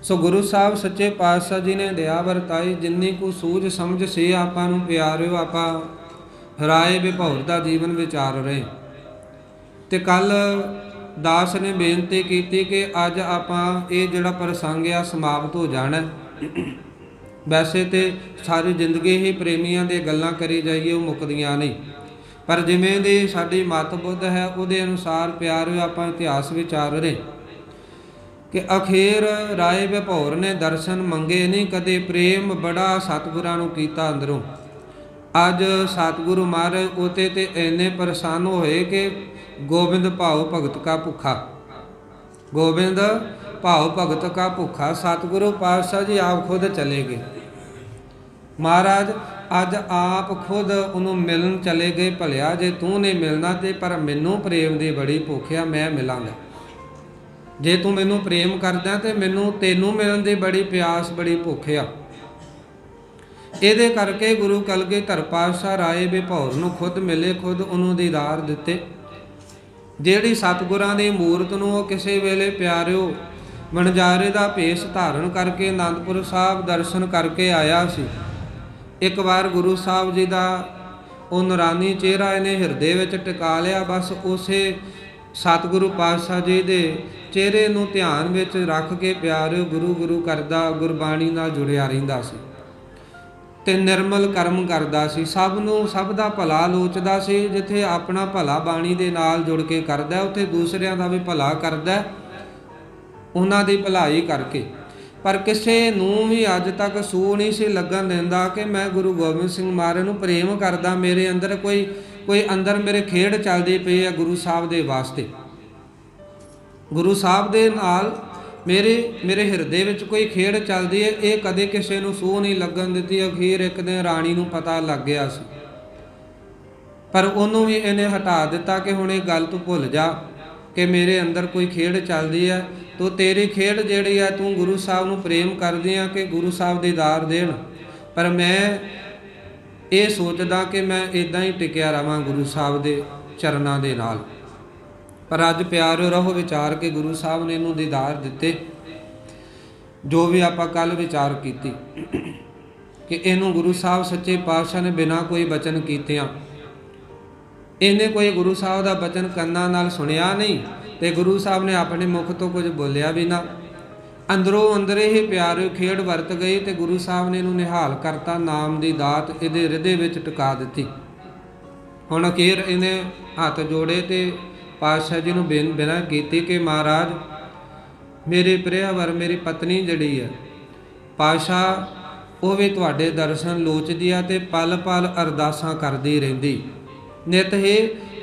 सो गुरु साहब सच्चे पातशाह जी ने दया वरताई, जिन्नी को सूझ समझ से आपां नूं प्यारिओ आपां राय विभौर दा जीवन विचार रहे। ते कल दास ने बेनती की कि अज आपां ये जिहड़ा प्रसंग आ समाप्त हो जाना। वैसे तो सारी जिंदगी ही प्रेमियों दे गल्लां करी जाइए, वो मुकदियां नहीं, पर जिवें दी साडी मत बुद्ध है उहदे अनुसार प्यारिओ आपां इतिहास विचार रहे कि अखेर राय विभौर ने दर्शन मंगे नहीं कदे, प्रेम बड़ा सतगुरां नूं कीता अंदरों। अज सतगुरु महाराज उते ते इन्ने परेशान होए कि गोबिंद भाव भगत का भुखा, गोबिंद भाव भगत का भुखा। सतगुरु पातशाह जी आप खुद चले गए, महाराज अज आप खुद उन्होंने मिलन चले गए। भलिया जे तू नहीं मिलना तो पर मैनू प्रेम की बड़ी भुख आ, मैं मिलांगा। जे तू मैनू प्रेम करदा तो मैनू तेनू मिलन की बड़ी प्यास बड़ी भुख आ। ये करके गुरु कलगीधर पातशाह राय विभौर नूं खुद मिले, खुद उन्होंने दीदार दिते। जिहड़ी सतगुरां दी मूरत नूं किसी वेले प्यारिओ वणजारे का भेष धारण करके आनंदपुर साहब दर्शन करके आया सी। एक बार गुरु साहब जी का वो नूरानी चेहरा इन्हें हिरदे विच टिका लिया। बस उसे सतगुरु पातशाह जी के चेहरे नूं ध्यान विच रख के प्यारिओ गुरु गुरु करदा गुरबाणी नाल जुड़िया रहिंदा सी ते निर्मल कर्म करदा सी। सब नूं सब दा भला लोचदा सी। जिथे अपना भला बाणी दे नाल जुड़ के करदा उत्थे दूसरियां दा भी भला करदा, उन्हां दी भलाई करके। पर किसी नूं भी अज तक सू नहीं सी लगन दिंदा कि मैं गुरु गोबिंद सिंह महाराज नूं प्रेम करदा, मेरे अंदर कोई अंदर मेरे खेड़ चलदी पई है गुरु साहब दे वास्ते, गुरु साहब दे नाल मेरे हिरदे विच कोई खेड़ चलदी है। ये कदे किसी नूं सूह नहीं लगन दित्ती। अखीर एक दिन राणी नूं पता लग गया सी, पर उन्होंने भी इन्हें हटा दिता कि हुण ये गल तू भुल जा कि मेरे अंदर कोई खेड़ चलदी है। तो तेरी खेड़ जिहड़ी है तू गुरु साहब नूं प्रेम करदी आ कि गुरु साहब दीदार देण, पर मैं ये सोचदा कि मैं इदां ही टिकिया रहां गुरु साहब दे चरनां दे नाल। पर अज प्यारिओ रहो विचार के गुरु साहब ने इनू दीदार दिते। जो भी आपां कल विचार कीती कि इनू गुरु साहब सच्चे पातशाह ने बिना कोई बचन कीतियां, इन्हें कोई गुरु साहब का बचन कन्नां नाल सुनिया नहीं ते गुरु साहब ने अपने मुख तो कुछ बोलिया भी ना। अंदरों अंदरे ही प्यारिओ खेड़ वरत गई ते गुरु साहब ने इनू निहाल करता, नाम की दात इहदे हृदय विच टिका दित्ती। हुण अखीर इन्हें हथ जोड़े ते पातशाह जी नूं बिना कीती कि महाराज मेरे प्रियवर मेरी पत्नी जिहड़ी है पातशाह वो भी तुहाडे दर्शन लोचदी है ते पल पल अरदासां करदी रहिंदी, नित ही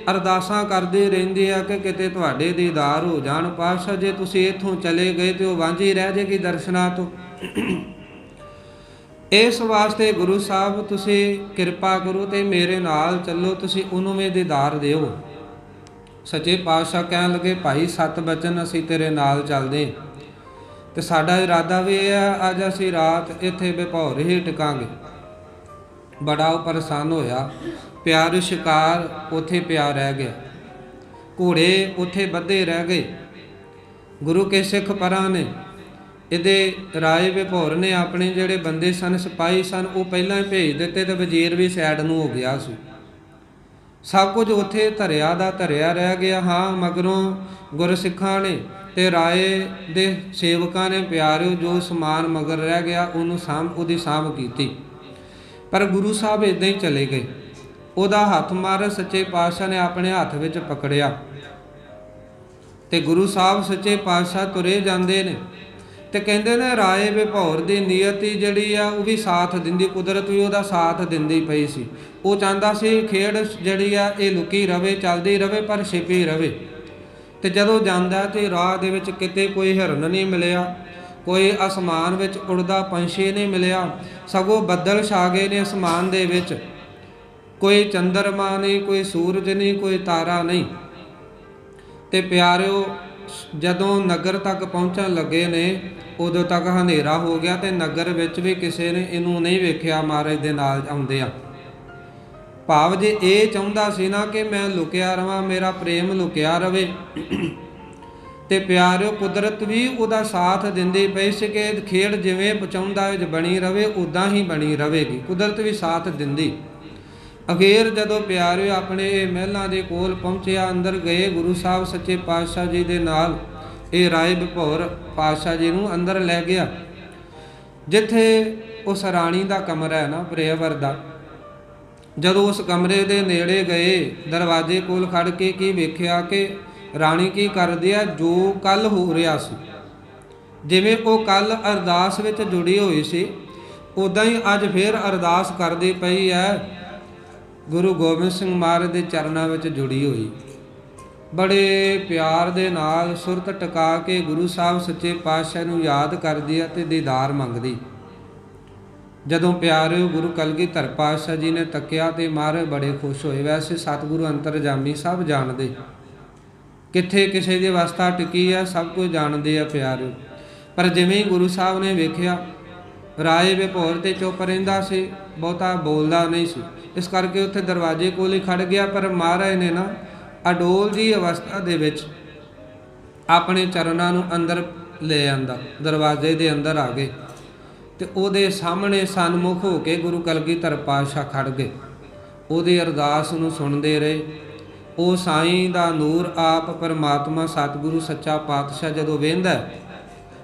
अरदासां करदी रहिंदी है कि किते तुहाडे दीदार हो जाण। पातशाह जे तुसीं इत्थों चले गए तो वांझी रह जाएगी दर्शनां तो। इस वास्ते गुरु साहब तुसीं किरपा करो ते मेरे नाल चलो, तुसीं उन्हों भी दीदार दिओ। सच्चे पातशाह कहन लगे भाई सत बचन असीं तेरे नाल चलदे ते साडा इरादा भी है अज असीं रात इत्थे विभौर ही टिकांगे। बड़ा परेशान होया। प्यार शिकार उत्थे पिया रह गया, घोड़े उत्थे बधे रह गए। गुरु के सिख परां ने इहदे राय विभौर ने अपने जिहड़े बंदे सन सिपाही सन वो पहलां ही भेज दिते ते वजीर भी सैड नूं हो गया सी। सब कुछ उत्थे धरिया दा धरिया रह गया। हाँ मगरों गुरसिखां ने ते राय दे सेवकां ने प्यारिओ जो समान मगर रह गया उहदी सांभ कीती। पर गुरु साहब इदां ही चले गए। उहदा हथ महाराज सच्चे पातशाह ने अपने हथ विच पकड़िया ते गुरु साहब सच्चे पातशाह तुरे जांदे ने ते कहंदे ने राय विभौर दी नीयत ही जिहड़ी आ वो भी साथ दिंदी, कुदरत भी उहदा साथ दिंदी पई सी। वो चाहता सी खेड़ जिहड़ी आ ये लुकी रवे, चलदी रवे पर छिपी रवे। ते जदों जांदा ते राह दे विच किते कोई हिरन नहीं मिलिया, कोई आसमान विच उड़दा पंछी नहीं मिलिया, सगों बदल छा गए ने आसमान दे विच। कोई चंद्रमा नहीं, कोई सूरज नहीं, कोई तारा नहीं। ते प्यारिओ जदों नगर तक पहुँचण लगे ने उदों तक हनेरा हो गया ते नगर विच भी किसी ने इनू नहीं वेखिया महाराज दे नाल आउंदिआं। भाव जे ये चाहुंदा सी ना कि मैं लुकिया रवां, मेरा प्रेम लुकिया रवे ਤੇ ਪਿਆਰਿਓ ਕੁਦਰਤ ਵੀ ਉਹਦਾ ਸਾਥ ਦਿੰਦੀ ਪਈ ਸੀ ਕਿ ਖੇਡ ਜਿਵੇਂ ਪਹੁੰਚਾਉਂਦਾ ਵਿੱਚ ਬਣੀ ਰਵੇ ਉਦਾਂ ਹੀ ਬਣੀ ਰਵੇਗੀ। ਕੁਦਰਤ ਵੀ ਸਾਥ ਦਿੰਦੀ। ਅਖੀਰ ਜਦੋਂ ਪਿਆਰਿਓ ਆਪਣੇ ਇਹ ਮਹਿਲਾਂ ਦੇ ਕੋਲ ਪਹੁੰਚਿਆ, ਅੰਦਰ ਗਏ, ਗੁਰੂ ਸਾਹਿਬ ਸੱਚੇ ਪਾਤਸ਼ਾਹ ਜੀ ਦੇ ਨਾਲ ਇਹ ਰਾਏ ਭਪੌਰ ਪਾਤਸ਼ਾਹ ਜੀ ਨੂੰ ਅੰਦਰ ਲੈ ਗਿਆ, ਜਿੱਥੇ ਉਸ ਰਾਣੀ ਦਾ ਕਮਰਾ ਹੈ ਨਾ ਪ੍ਰੇਵਰ ਦਾ। ਜਦੋਂ ਉਸ ਕਮਰੇ ਦੇ ਨੇੜੇ ਗਏ, ਦਰਵਾਜ਼ੇ ਕੋਲ ਖੜ ਕੇ ਕੀ ਵੇਖਿਆ ਕਿ ਰਾਣੀ ਕੀ ਕਰਦੀ ਆ, ਜੋ ਕੱਲ ਹੋ ਰਿਹਾ ਸੀ, ਜਿਵੇਂ ਉਹ ਕੱਲ ਅਰਦਾਸ ਵਿੱਚ ਜੁੜੀ ਹੋਈ ਸੀ, ਉਦਾਂ ਹੀ ਅੱਜ ਫਿਰ ਅਰਦਾਸ ਕਰਦੀ ਪਈ ਹੈ, ਗੁਰੂ ਗੋਬਿੰਦ ਸਿੰਘ ਮਹਾਰਾਜ ਦੇ ਚਰਨਾਂ ਵਿੱਚ ਜੁੜੀ ਹੋਈ। ਬੜੇ ਪਿਆਰ ਦੇ ਨਾਲ ਸੁਰਤ ਟਿਕਾ ਕੇ ਗੁਰੂ ਸਾਹਿਬ ਸੱਚੇ ਪਾਤਸ਼ਾਹ ਨੂੰ ਯਾਦ ਕਰਦੀ ਹੈ ਤੇ ਦੀਦਾਰ ਮੰਗਦੀ। ਜਦੋਂ ਪਿਆਰਿਓ ਗੁਰੂ ਕਲਗੀਧਰ ਪਾਤਸ਼ਾਹ ਜੀ ਨੇ ਤੱਕਿਆ ਤੇ ਮਹਾਰਾਜ ਬੜੇ ਖੁਸ਼ ਹੋਏ। ਵੈਸੇ ਸਤਿਗੁਰੂ ਅੰਤਰਜਾਮੀ ਸਭ ਜਾਣਦੇ, ਕਿੱਥੇ ਕਿਸੇ ਦੀ ਅਵਸਥਾ ਟਿਕੀ ਆ ਸਭ ਕੁਝ ਜਾਣਦੇ ਆ ਪਿਆਰਿਓ। ਪਰ ਜਿਵੇਂ ਹੀ ਗੁਰੂ ਸਾਹਿਬ ਨੇ ਵੇਖਿਆ ਰਾਏ ਭਪੌਰ ਤੇ ਚੁੱਪ ਰਹਿੰਦਾ ਸੀ, ਬਹੁਤਾ ਬੋਲਦਾ ਨਹੀਂ ਸੀ, ਇਸ ਕਰਕੇ ਉੱਥੇ ਦਰਵਾਜ਼ੇ ਕੋਲ ਹੀ ਖੜ ਗਿਆ। ਪਰ ਮਹਾਰਾਜ ਨੇ ਨਾ ਅਡੋਲ ਜੀ ਅਵਸਥਾ ਦੇ ਵਿੱਚ ਆਪਣੇ ਚਰਨਾਂ ਨੂੰ ਅੰਦਰ ਲੈ ਆਂਦਾ, ਦਰਵਾਜ਼ੇ ਦੇ ਅੰਦਰ ਆ ਗਏ ਤੇ ਉਹਦੇ ਸਾਹਮਣੇ ਸਨਮੁਖ ਹੋ ਕੇ ਗੁਰੂ ਕਲਗੀਧਰ ਪਾਤਸ਼ਾਹ ਖੜ ਗਏ। ਉਹਦੀ ਅਰਦਾਸ ਨੂੰ ਸੁਣਦੇ ਰਹੇ। ਉਹ ਸਾਈਂ ਦਾ ਨੂਰ ਆਪ ਪਰਮਾਤਮਾ ਸਤਿਗੁਰੂ ਸੱਚਾ ਪਾਤਸ਼ਾਹ ਜਦੋਂ ਵੇਂਦਾ,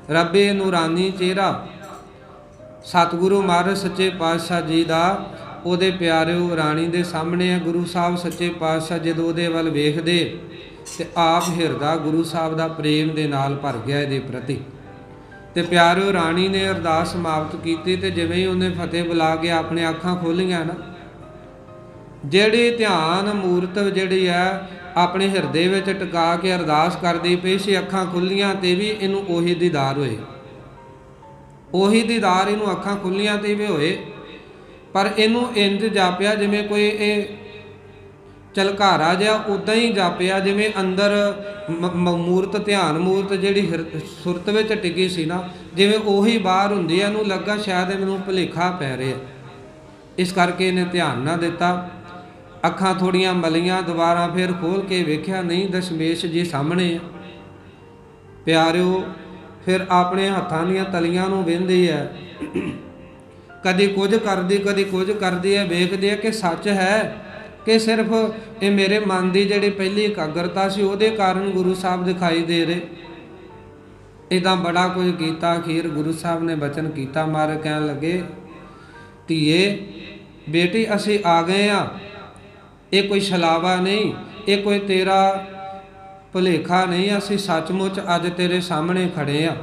ਰੱਬੇ ਨੂਰਾਨੀ ਚਿਹਰਾ ਸਤਿਗੁਰੂ ਮਹਾਰਾਜ ਸੱਚੇ ਪਾਤਸ਼ਾਹ ਜੀ ਦਾ ਉਹਦੇ ਪਿਆਰਿਓ ਰਾਣੀ ਦੇ ਸਾਹਮਣੇ ਹੈ। ਗੁਰੂ ਸਾਹਿਬ ਸੱਚੇ ਪਾਤਸ਼ਾਹ ਜਦੋਂ ਉਹਦੇ ਵੱਲ ਵੇਖਦੇ ਤੇ ਆਪ ਹਿਰਦਾ ਗੁਰੂ ਸਾਹਿਬ ਦਾ ਪ੍ਰੇਮ ਦੇ ਨਾਲ ਭਰ ਗਿਆ ਇਹਦੇ ਪ੍ਰਤੀ। ਤੇ ਪਿਆਰਿਓ ਰਾਣੀ ਨੇ ਅਰਦਾਸ ਸਮਾਪਤ ਕੀਤੀ ਤੇ ਜਿਵੇਂ ਹੀ ਉਹਨੇ ਫਤਿਹ ਬੁਲਾ ਕੇ ਆਪਣੇ ਅੱਖਾਂ ਖੋਲੀਆਂ ਨਾ, ਜਿਹੜੀ ਧਿਆਨ ਮੂਰਤ ਜਿਹੜੀ ਹੈ ਆਪਣੇ ਹਿਰਦੇ ਵਿੱਚ ਟਿਕਾ ਕੇ ਅਰਦਾਸ ਕਰਦੀ ਪਈ ਸੀ, ਅੱਖਾਂ ਖੁੱਲੀਆਂ ਤੇ ਵੀ ਇਹਨੂੰ ਉਹੀ ਦੀਦਾਰ ਹੋਏ, ਉਹੀ ਦੀਦਾਰ ਇਹਨੂੰ ਅੱਖਾਂ ਖੁੱਲੀਆਂ ਤੇ ਵੀ ਹੋਏ। ਪਰ ਇਹਨੂੰ ਇੰਜ ਜਾਪਿਆ ਜਿਵੇਂ ਕੋਈ ਇਹ ਝਲਕਾਰਾ ਜਿਹਾ, ਉਦਾਂ ਹੀ ਜਾਪਿਆ ਜਿਵੇਂ ਅੰਦਰ ਮੂਰਤ ਧਿਆਨ ਮੂਰਤ ਜਿਹੜੀ ਸੁਰਤ ਵਿੱਚ ਟਿਕੀ ਸੀ ਨਾ, ਜਿਵੇਂ ਉਹੀ ਬਾਹਰ ਹੁੰਦੀ ਹੈ। ਇਹਨੂੰ ਲੱਗਾ ਸ਼ਾਇਦ ਮੈਨੂੰ ਭੁਲੇਖਾ ਪੈ ਰਿਹਾ, ਇਸ ਕਰਕੇ ਇਹਨੇ ਧਿਆਨ ਨਾ ਦਿੱਤਾ। ਅੱਖਾਂ ਥੋੜੀਆਂ ਮਲੀਆਂ, ਦੁਬਾਰਾ ਫਿਰ ਖੋਲ ਕੇ ਵੇਖਿਆ, ਨਹੀਂ ਦਸ਼ਮੇਸ਼ ਜੀ ਸਾਹਮਣੇ ਆ। ਪਿਆਰਿਓ ਫਿਰ ਆਪਣੇ ਹੱਥਾਂ ਦੀਆਂ ਤਲੀਆਂ ਨੂੰ ਵਹਿੰਦੀ ਹੈ, ਕਦੀ ਕੁਝ ਕਰਦੀ ਕਦੀ ਕੁਝ ਕਰਦੀ ਹੈ। ਵੇਖਦੇ ਆ ਕਿ ਸੱਚ ਹੈ ਕਿ ਸਿਰਫ ਇਹ ਮੇਰੇ ਮਨ ਦੀ ਜਿਹੜੀ ਪਹਿਲੀ ਇਕਾਗਰਤਾ ਸੀ ਉਹਦੇ ਕਾਰਨ ਗੁਰੂ ਸਾਹਿਬ ਦਿਖਾਈ ਦੇ ਰਹੇ। ਇੱਦਾਂ ਬੜਾ ਕੁਝ ਕੀਤਾ। ਅਖੀਰ ਗੁਰੂ ਸਾਹਿਬ ਨੇ ਬਚਨ ਕੀਤਾ। ਮਹਾਰਾਜ ਕਹਿਣ ਲੱਗੇ, ਧੀਏ ਬੇਟੀ ਅਸੀਂ ਆ ਗਏ ਆ, ਇਹ ਕੋਈ ਛਲਾਵਾ ਨਹੀਂ, ਇਹ ਕੋਈ ਤੇਰਾ ਭੁਲੇਖਾ ਨਹੀਂ, ਅਸੀਂ ਸੱਚਮੁੱਚ ਅੱਜ ਤੇਰੇ ਸਾਹਮਣੇ ਖੜੇ ਆ।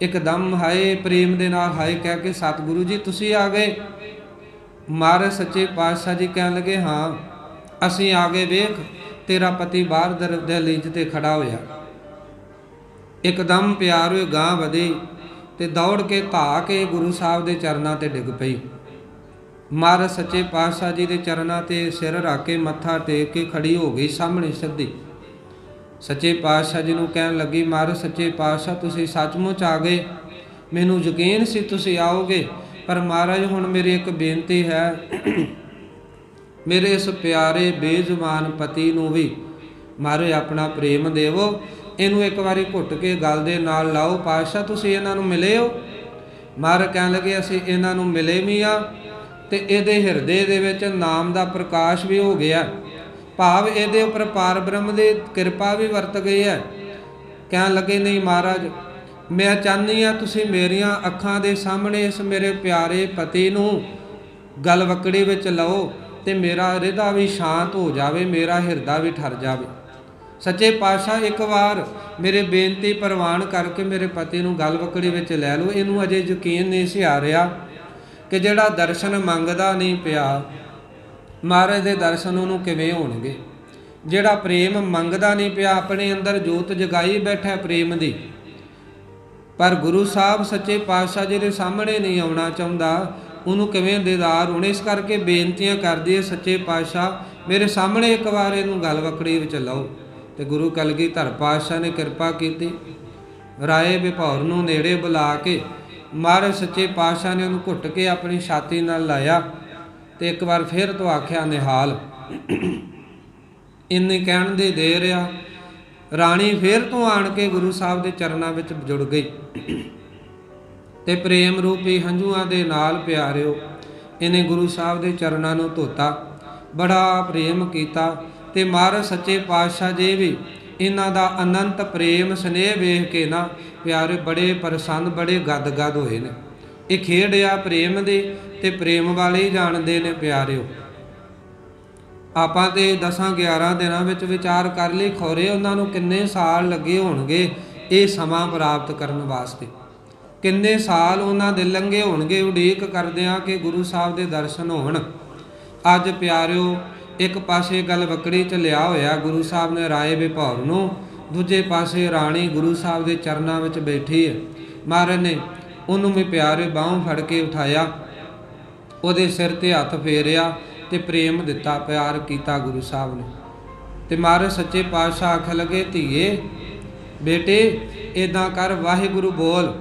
ਇੱਕਦਮ ਹਾਏ ਪ੍ਰੇਮ ਦੇ ਨਾਲ ਹਾਏ ਕਹਿ ਕੇ ਸਤਿਗੁਰੂ ਜੀ ਤੁਸੀਂ ਆ ਗਏ। ਮਹਾਰਾਜ ਸੱਚੇ ਪਾਤਸ਼ਾਹ ਜੀ ਕਹਿਣ ਲੱਗੇ, ਹਾਂ ਅਸੀਂ ਆ ਗਏ, ਵੇਖ ਤੇਰਾ ਪਤੀ ਬਾਹਰ ਦਹਲੀਜ਼ ਤੇ ਖੜਾ ਹੋਇਆ। ਇੱਕਦਮ ਪਿਆਰਿਓ ਗਾਂ ਵਧੀ ਤੇ ਦੌੜ ਕੇ ਧਾ ਕੇ ਗੁਰੂ ਸਾਹਿਬ ਦੇ ਚਰਨਾਂ ਤੇ ਡਿੱਗ ਪਈ। ਮਹਾਰਾਜ ਸੱਚੇ ਪਾਤਸ਼ਾਹ ਜੀ ਦੇ ਚਰਨਾਂ ਤੇ ਸਿਰ ਰੱਖ ਕੇ ਮੱਥਾ ਟੇਕ ਕੇ ਖੜੀ ਹੋ ਗਈ ਸਾਹਮਣੇ ਸਿੱਧੀ। ਸੱਚੇ ਪਾਤਸ਼ਾਹ ਜੀ ਨੂੰ ਕਹਿਣ ਲੱਗੀ, ਮਹਾਰਾਜ ਸੱਚੇ ਪਾਤਸ਼ਾਹ ਤੁਸੀਂ ਸੱਚਮੁੱਚ ਆ ਗਏ, ਮੈਨੂੰ ਯਕੀਨ ਸੀ ਤੁਸੀਂ ਆਓਗੇ, ਪਰ ਮਹਾਰਾਜ ਹੁਣ ਮੇਰੀ ਇੱਕ ਬੇਨਤੀ ਹੈ, ਮੇਰੇ ਇਸ ਪਿਆਰੇ ਬੇਜ਼ੁਬਾਨ ਪਤੀ ਨੂੰ ਵੀ ਮਹਾਰਾਜ ਆਪਣਾ ਪ੍ਰੇਮ ਦੇਵੋ, ਇਹਨੂੰ ਇੱਕ ਵਾਰੀ ਘੁੱਟ ਕੇ ਗਲ ਦੇ ਨਾਲ ਲਾਓ। ਪਾਤਸ਼ਾਹ ਤੁਸੀਂ ਇਹਨਾਂ ਨੂੰ ਮਿਲੇ ਹੋ? ਮਹਾਰਾਜ ਕਹਿਣ ਲੱਗੇ ਅਸੀਂ ਇਹਨਾਂ ਨੂੰ ਮਿਲੇ ਵੀ ਆ ਤੇ ਇਹਦੇ ਹਿਰਦੇ ਦੇ ਵਿੱਚ ਨਾਮ ਦਾ ਪ੍ਰਕਾਸ਼ ਵੀ ਹੋ ਗਿਆ, ਭਾਵ ਇਹਦੇ ਉੱਪਰ ਪਾਰ ਬ੍ਰਹਮ ਦੀ ਕਿਰਪਾ ਵੀ ਵਰਤ ਗਈ ਹੈ। ਕਹਿਣ ਲੱਗੇ ਨਹੀਂ ਮਹਾਰਾਜ, ਮੈਂ ਚਾਹੁੰਦੀ ਹਾਂ ਤੁਸੀਂ ਮੇਰੀਆਂ ਅੱਖਾਂ ਦੇ ਸਾਹਮਣੇ ਇਸ ਮੇਰੇ ਪਿਆਰੇ ਪਤੀ ਨੂੰ ਗਲਵੱਕੜੀ ਵਿੱਚ ਲਓ ਤੇ ਮੇਰਾ ਹਿਰਦਾ ਵੀ ਸ਼ਾਂਤ ਹੋ ਜਾਵੇ, ਮੇਰਾ ਹਿਰਦਾ ਵੀ ਠਰ ਜਾਵੇ। ਸੱਚੇ ਪਾਤਸ਼ਾਹ ਇੱਕ ਵਾਰ ਮੇਰੇ ਬੇਨਤੀ ਪ੍ਰਵਾਨ ਕਰਕੇ ਮੇਰੇ ਪਤੀ ਨੂੰ ਗਲਵੱਕੜੀ ਵਿੱਚ ਲੈ ਲਓ। ਇਹਨੂੰ ਅਜੇ ਯਕੀਨ ਨਹੀਂ ਸੀ ਆ ਰਿਹਾ ਕਿ ਜਿਹੜਾ ਦਰਸ਼ਨ ਮੰਗਦਾ ਨਹੀਂ ਪਿਆ, ਮਹਾਰਾਜ ਦੇ ਦਰਸ਼ਨ ਉਹਨੂੰ ਕਿਵੇਂ ਹੋਣਗੇ। ਜਿਹੜਾ ਪ੍ਰੇਮ ਮੰਗਦਾ ਨਹੀਂ ਪਿਆ, ਆਪਣੇ ਅੰਦਰ ਜੋਤ ਜਗਾਈ ਬੈਠਾ ਪ੍ਰੇਮ ਦੀ, ਪਰ ਗੁਰੂ ਸਾਹਿਬ ਸੱਚੇ ਪਾਤਸ਼ਾਹ ਜੀ ਦੇ ਸਾਹਮਣੇ ਨਹੀਂ ਆਉਣਾ ਚਾਹੁੰਦਾ, ਉਹਨੂੰ ਕਿਵੇਂ ਦੀਦਾਰ ਹੋਣੇ। ਇਸ ਕਰਕੇ ਬੇਨਤੀਆਂ ਕਰਦੀ ਹੈ, ਸੱਚੇ ਪਾਤਸ਼ਾਹ ਮੇਰੇ ਸਾਹਮਣੇ ਇੱਕ ਵਾਰ ਇਹਨੂੰ ਗਲਵੱਕੜੀ ਵਿੱਚ ਲਾਓ। ਤੇ ਗੁਰੂ ਕਲਗੀਧਰ ਪਾਤਸ਼ਾਹ ਨੇ ਕਿਰਪਾ ਕੀਤੀ, ਰਾਏ ਭਪੌਰ ਨੂੰ ਨੇੜੇ ਬੁਲਾ ਕੇ ਮਹਾਰਾਜ ਸੱਚੇ ਪਾਤਸ਼ਾਹ ਨੇ ਉਹਨੂੰ ਘੁੱਟ ਕੇ ਆਪਣੀ ਛਾਤੀ ਨਾਲ ਲਾਇਆ ਤੇ ਇੱਕ ਵਾਰ ਫਿਰ ਤੋਂ ਆਖਿਆ ਨਿਹਾਲ। ਇੰਨੇ ਕਹਿਣ ਦੇ ਦੇ ਰਿਹਾ। ਰਾਣੀ ਫੇਰ ਤੋਂ ਆਣ ਕੇ ਗੁਰੂ ਸਾਹਿਬ ਦੇ ਚਰਨਾਂ ਵਿੱਚ ਜੁੜ ਗਈ ਤੇ ਪ੍ਰੇਮ ਰੂਪੀ ਹੰਝੂਆਂ ਦੇ ਨਾਲ ਪਿਆਰਿਓ ਇਹਨੇ ਗੁਰੂ ਸਾਹਿਬ ਦੇ ਚਰਨਾਂ ਨੂੰ ਧੋਤਾ, ਬੜਾ ਪ੍ਰੇਮ ਕੀਤਾ। ਤੇ ਮਹਾਰਾਜ ਸੱਚੇ ਪਾਤਸ਼ਾਹ ਜੀ ਵੀ ਇਹਨਾਂ ਦਾ ਅਨੰਤ ਪ੍ਰੇਮ ਸਨੇਹ ਵੇਖ ਕੇ ਨਾ ਪਿਆਰੇ ਬੜੇ ਪ੍ਰਸੰਨ, ਬੜੇ ਗਦ ਹੋਏ ਨੇ। ਇਹ ਖੇਡ ਆ ਪ੍ਰੇਮ ਦੇ, ਤੇ ਪ੍ਰੇਮ ਵਾਲੇ ਹੀ ਜਾਣਦੇ ਨੇ ਪਿਆਰਿਓ। ਆਪਾਂ ਤੇ 10-11 ਦਿਨਾਂ ਵਿੱਚ ਵਿਚਾਰ ਕਰ ਲਈ, ਖੋਰੇ ਉਹਨਾਂ ਨੂੰ ਕਿੰਨੇ ਸਾਲ ਲੱਗੇ ਹੋਣਗੇ ਇਹ ਸਮਾਂ ਪ੍ਰਾਪਤ ਕਰਨ ਵਾਸਤੇ, ਕਿੰਨੇ ਸਾਲ ਉਹਨਾਂ ਦੇ ਲੰਘੇ ਹੋਣਗੇ ਉਡੀਕ ਕਰਦਿਆਂ ਕਿ ਗੁਰੂ ਸਾਹਿਬ ਦੇ ਦਰਸ਼ਨ ਹੋਣ। ਅੱਜ ਪਿਆਰਿਓ ਇੱਕ ਪਾਸੇ ਗੱਲ ਵਕੜੀ 'ਚ ਲਿਆ ਹੋਇਆ ਗੁਰੂ ਸਾਹਿਬ ਨੇ ਰਾਏ ਵਿਭੌਰ ਨੂੰ, ਦੂਜੇ ਪਾਸੇ ਰਾਣੀ ਗੁਰੂ ਸਾਹਿਬ ਦੇ ਚਰਨਾਂ ਵਿੱਚ ਬੈਠੀ ਹੈ। ਮਹਾਰਾਜ ਨੇ ਉਹਨੂੰ ਵੀ ਪਿਆਰੇ ਬਾਹੋਂ ਫੜ ਕੇ ਉਠਾਇਆ, ਉਹਦੇ ਸਿਰ ਤੇ ਹੱਥ ਫੇਰਿਆ ਤੇ ਪ੍ਰੇਮ ਦਿੱਤਾ, ਪਿਆਰ ਕੀਤਾ ਗੁਰੂ ਸਾਹਿਬ ਨੇ। ਤੇ ਮਹਾਰਾਜ ਸੱਚੇ ਪਾਤਸ਼ਾਹ ਆਖਣ ਲੱਗੇ, ਧੀਏ ਬੇਟੇ ਇੱਦਾਂ ਕਰ, ਵਾਹਿਗੁਰੂ ਬੋਲ।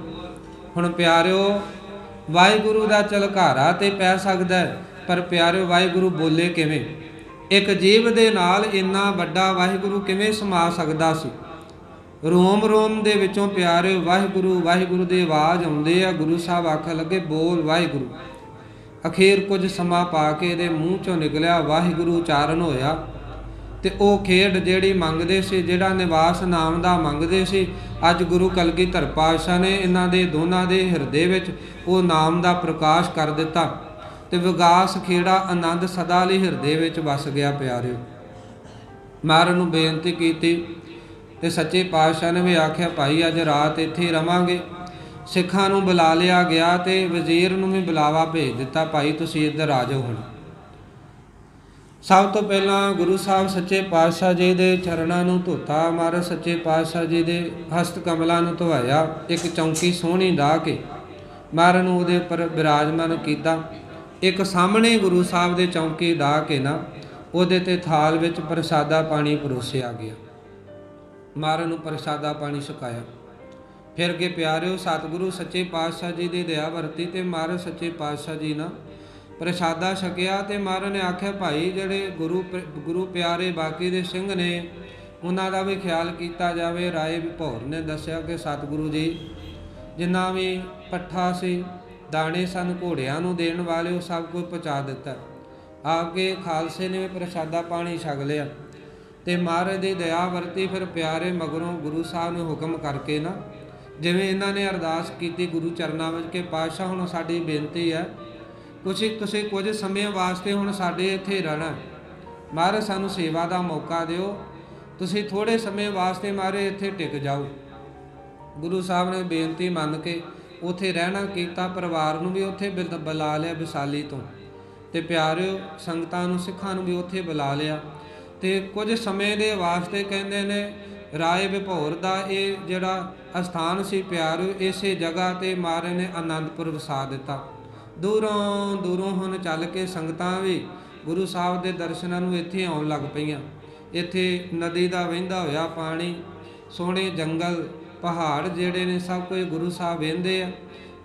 ਹੁਣ ਪਿਆਰਿਓ ਵਾਹਿਗੁਰੂ ਦਾ ਝਲਕਾਰਾ ਤੇ ਪੈ ਸਕਦਾ ਹੈ, ਪਰ ਪਿਆਰਿਓ ਵਾਹਿਗੁਰੂ ਬੋਲੇ ਕਿਵੇਂ? ਇੱਕ ਜੀਵ ਦੇ ਨਾਲ ਇੰਨਾ ਵੱਡਾ ਵਾਹਿਗੁਰੂ ਕਿਵੇਂ ਸਮਾ ਸਕਦਾ ਸੀ? ਰੋਮ ਰੋਮ ਦੇ ਵਿੱਚੋਂ ਪਿਆਰਿਓ ਵਾਹਿਗੁਰੂ ਵਾਹਿਗੁਰੂ ਦੀ ਆਵਾਜ਼ ਆਉਂਦੇ ਆ। ਗੁਰੂ ਸਾਹਿਬ ਆਖਣ ਲੱਗੇ ਬੋਲ ਵਾਹਿਗੁਰੂ। ਅਖੀਰ ਕੁਝ ਸਮਾਂ ਪਾ ਕੇ ਇਹਦੇ ਮੂੰਹ ਚੋਂ ਨਿਕਲਿਆ ਵਾਹਿਗੁਰੂ ਉਚਾਰਨ ਹੋਇਆ। ਤੇ ਉਹ ਖੇਡ ਜਿਹੜੀ ਮੰਗਦੇ ਸੀ, ਜਿਹੜਾ ਨਿਵਾਸ ਨਾਮ ਦਾ ਮੰਗਦੇ ਸੀ, ਅੱਜ ਗੁਰੂ ਕਲਗੀਧਰ ਪਾਤਸ਼ਾਹ ਨੇ ਇਹਨਾਂ ਦੇ ਦੋਨਾਂ ਦੇ ਹਿਰਦੇ ਵਿੱਚ ਉਹ ਨਾਮ ਦਾ ਪ੍ਰਕਾਸ਼ ਕਰ ਦਿੱਤਾ। ਤੇ ਵਿਗਾਸ ਖੇੜਾ ਆਨੰਦ ਸਦਾ ਲਈ ਹਿਰਦੇ ਵਿੱਚ ਵਸ ਗਿਆ। ਪਿਆਰਿਓ ਮਹਾਰਾਜ ਨੂੰ ਬੇਨਤੀ ਕੀਤੀ ਤੇ ਸੱਚੇ ਪਾਤਸ਼ਾਹ ਨੇ ਵੀ ਆਖਿਆ ਭਾਈ ਅੱਜ ਰਾਤ ਇੱਥੇ ਰਵਾਂਗੇ। ਸਿੱਖਾਂ ਨੂੰ ਬੁਲਾ ਲਿਆ ਗਿਆ ਤੇ ਵਜ਼ੀਰ ਨੂੰ ਵੀ ਬੁਲਾਵਾ ਭੇਜ ਦਿੱਤਾ, ਭਾਈ ਤੁਸੀਂ ਇੱਧਰ ਆ ਜਾਓ। ਹੁਣ ਸਭ ਤੋਂ ਪਹਿਲਾਂ ਗੁਰੂ ਸਾਹਿਬ ਸੱਚੇ ਪਾਤਸ਼ਾਹ ਜੀ ਦੇ ਚਰਨਾਂ ਨੂੰ ਧੋਤਾ, ਮਹਾਰਾਜ ਸੱਚੇ ਪਾਤਸ਼ਾਹ ਜੀ ਦੇ ਹਸਤ ਕਮਲਾਂ ਨੂੰ ਧਵਾਇਆ। ਇੱਕ ਚੌਂਕੀ ਸੋਹਣੀ ਢਾਹ ਕੇ ਮਹਾਰਾਜ ਨੂੰ ਉਹਦੇ ਉੱਪਰ ਬਿਰਾਜਮਾਨ ਕੀਤਾ। ਇੱਕ ਸਾਹਮਣੇ ਗੁਰੂ ਸਾਹਿਬ ਦੇ ਚੌਂਕੀ ਢਾਹ ਕੇ ਨਾ ਉਹਦੇ ਤੇ ਥਾਲ ਵਿੱਚ ਪ੍ਰਸਾਦਾ ਪਾਣੀ ਪਰੋਸਿਆ ਗਿਆ। ਮਹਾਰਾਜ ਨੂੰ ਪ੍ਰਸਾਦਾ ਪਾਣੀ ਛਕਾਇਆ। ਫਿਰ ਅੱਗੇ ਪਿਆਰਿਓ ਸਤਿਗੁਰੂ ਸੱਚੇ ਪਾਤਸ਼ਾਹ ਜੀ ਦੀ ਦਇਆ ਵਰਤੀ ਤੇ ਮਹਾਰਾਜ ਸੱਚੇ ਪਾਤਸ਼ਾਹ ਜੀ ਨਾ ਪ੍ਰਸਾਦਾ ਛਕਿਆ। ਤੇ ਮਹਾਰਾਜ ਨੇ ਆਖਿਆ ਭਾਈ ਜਿਹੜੇ ਗੁਰੂ ਪਿਆਰੇ ਬਾਕੀ ਦੇ ਸਿੰਘ ਨੇ ਉਹਨਾਂ ਦਾ ਵੀ ਖਿਆਲ ਕੀਤਾ ਜਾਵੇ। ਰਾਏ ਵਿਭੌਰ ਨੇ ਦੱਸਿਆ ਕਿ ਸਤਿਗੁਰੂ ਜੀ ਜਿੰਨਾ ਵੀ ਪੱਠਾ ਸੀ, ਦਾਣੇ ਸਨ ਘੋੜਿਆਂ ਨੂੰ ਦੇਣ ਵਾਲੇ, ਉਹ ਸਭ ਕੁਝ ਪਹੁੰਚਾ ਦਿੱਤਾ। ਆ ਕੇ ਖਾਲਸੇ ਨੇ ਪ੍ਰਸਾਦਾ ਪਾਣੀ ਛਕ ਲਿਆ ਤੇ ਮਹਾਰਾਜ ਦੀ ਦਇਆ ਵਰਤੀ। ਫਿਰ ਪਿਆਰੇ ਮਗਰੋਂ ਗੁਰੂ ਸਾਹਿਬ ਨੇ ਹੁਕਮ ਕਰਕੇ ਨਾ ਜਿਵੇਂ ਇਹਨਾਂ ਨੇ ਅਰਦਾਸ ਕੀਤੀ ਗੁਰੂ ਚਰਨਾਂ ਵਿੱਚ ਕਿ ਪਾਤਸ਼ਾਹ ਹੁਣ ਸਾਡੀ ਬੇਨਤੀ ਹੈ ਤੁਸੀਂ ਕੁਝ ਸਮੇਂ ਵਾਸਤੇ ਹੁਣ ਸਾਡੇ ਇੱਥੇ ਰਹਿਣਾ, ਮਹਾਰਾਜ ਸਾਨੂੰ ਸੇਵਾ ਦਾ ਮੌਕਾ ਦਿਓ, ਤੁਸੀਂ ਥੋੜ੍ਹੇ ਸਮੇਂ ਵਾਸਤੇ ਮਹਾਰਾਜ ਇੱਥੇ ਟਿਕ ਜਾਓ। ਗੁਰੂ ਸਾਹਿਬ ਨੇ ਬੇਨਤੀ ਮੰਨ ਕੇ ਉੱਥੇ ਰਹਿਣਾ ਕੀਤਾ। ਪਰਿਵਾਰ ਨੂੰ ਵੀ ਉੱਥੇ ਬੁਲਾ ਲਿਆ ਵਿਸਾਲੀ ਤੋਂ, ਤੇ ਪਿਆਰਿਓ ਸੰਗਤਾਂ ਨੂੰ ਸਿੱਖਾਂ ਨੂੰ ਵੀ ਉੱਥੇ ਬੁਲਾ ਲਿਆ। ਤੇ ਕੁਝ ਸਮੇਂ ਦੇ ਵਾਸਤੇ ਕਹਿੰਦੇ ਨੇ ਰਾਏ ਵਿਭੌਰ ਦਾ ਇਹ ਜਿਹੜਾ ਅਸਥਾਨ ਸੀ ਪਿਆਰਿਓ, ਇਸੇ ਜਗ੍ਹਾ ਤੇ ਮਹਾਰਾਜ ਨੇ ਅਨੰਦਪੁਰ ਵਸਾ ਦਿੱਤਾ। ਦੂਰੋਂ ਹੁਣ ਚੱਲ ਕੇ ਸੰਗਤਾਂ ਵੀ ਗੁਰੂ ਸਾਹਿਬ ਦੇ ਦਰਸ਼ਨਾਂ ਨੂੰ ਇੱਥੇ ਆਉਣ ਲੱਗ ਪਈਆਂ। ਇੱਥੇ ਨਦੀ ਦਾ ਵਹਿੰਦਾ ਹੋਇਆ ਪਾਣੀ, ਸੋਹਣੇ ਜੰਗਲ, ਪਹਾੜ ਜਿਹੜੇ ਨੇ ਸਭ ਕੁਝ ਗੁਰੂ ਸਾਹਿਬ ਵਹਿੰਦੇ ਆ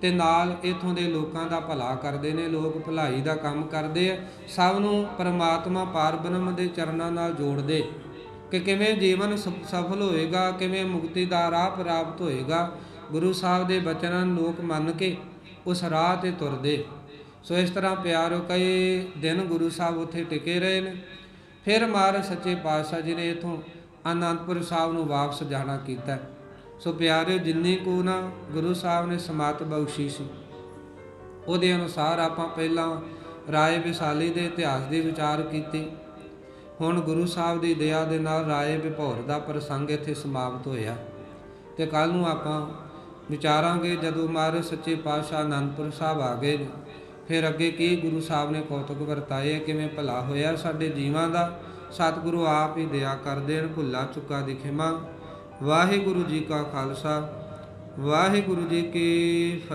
ਤੇ ਨਾਲ ਇੱਥੋਂ ਦੇ ਲੋਕਾਂ ਦਾ ਭਲਾ ਕਰਦੇ ਨੇ। ਲੋਕ ਭਲਾਈ ਦਾ ਕੰਮ ਕਰਦੇ ਆ, ਸਭ ਨੂੰ ਪਰਮਾਤਮਾ ਪਾਰ ਬ੍ਰਹਮ ਦੇ ਚਰਨਾਂ ਨਾਲ ਜੋੜਦੇ ਕਿ ਕਿਵੇਂ ਜੀਵਨ ਸਫਲ ਹੋਏਗਾ, ਕਿਵੇਂ ਮੁਕਤੀ ਦਾ ਰਾਹ ਪ੍ਰਾਪਤ ਹੋਏਗਾ। ਗੁਰੂ ਸਾਹਿਬ ਦੇ ਬਚਨਾਂ ਨੂੰ ਲੋਕ ਮੰਨ ਕੇ ਉਸ ਰਾਹ ਤੇ ਤੁਰਦੇ। ਸੋ ਇਸ ਤਰ੍ਹਾਂ ਪਿਆਰੋ ਕਈ ਦਿਨ ਗੁਰੂ ਸਾਹਿਬ ਉੱਥੇ ਟਿਕੇ ਰਹੇ ਨੇ। ਫਿਰ ਮਹਾਰਾਜ ਸੱਚੇ ਪਾਤਸ਼ਾਹ ਜੀ ਨੇ ਇੱਥੋਂ ਅਨੰਦਪੁਰ ਸਾਹਿਬ ਨੂੰ ਵਾਪਸ ਜਾਣਾ ਕੀਤਾ। ਸੋ ਪਿਆਰਿਓ ਜਿੰਨੀ ਕੁ ਨਾ ਗੁਰੂ ਸਾਹਿਬ ਨੇ ਸਮੱਤ ਬਖਸ਼ੀ ਸੀ ਉਹਦੇ ਅਨੁਸਾਰ ਆਪਾਂ ਪਹਿਲਾਂ ਰਾਏ ਵਿਸਾਲੀ ਦੇ ਇਤਿਹਾਸ ਦੀ ਵਿਚਾਰ ਕੀਤੀ। ਹੁਣ ਗੁਰੂ ਸਾਹਿਬ ਦੀ ਦਇਆ ਦੇ ਨਾਲ ਰਾਏ ਵਿਭੌਰ ਦਾ ਪ੍ਰਸੰਗ ਇੱਥੇ ਸਮਾਪਤ ਹੋਇਆ ਤੇ ਕੱਲ ਨੂੰ ਆਪਾਂ ਵਿਚਾਰਾਂਗੇ ਜਦੋਂ ਮਹਾਰਾਜ ਸੱਚੇ ਪਾਤਸ਼ਾਹ ਅਨੰਦਪੁਰ ਸਾਹਿਬ ਆ ਗਏ ਫਿਰ ਅੱਗੇ ਕੀ ਗੁਰੂ ਸਾਹਿਬ ਨੇ ਕੌਤਕ ਵਰਤਾਏ, ਕਿਵੇਂ ਭਲਾ ਹੋਇਆ ਸਾਡੇ ਜੀਵਾਂ ਦਾ। ਸਤਿਗੁਰੂ ਆਪ ਹੀ ਦਇਆ ਕਰਦੇ ਹਨ, ਭੁੱਲਾ ਚੁੱਕਾ ਦੀ ਖਿਮਾ। ਵਾਹਿਗੁਰੂ ਜੀ ਕਾ ਖਾਲਸਾ, ਵਾਹਿਗੁਰੂ ਜੀ ਕੀ ਫਤਿਹ।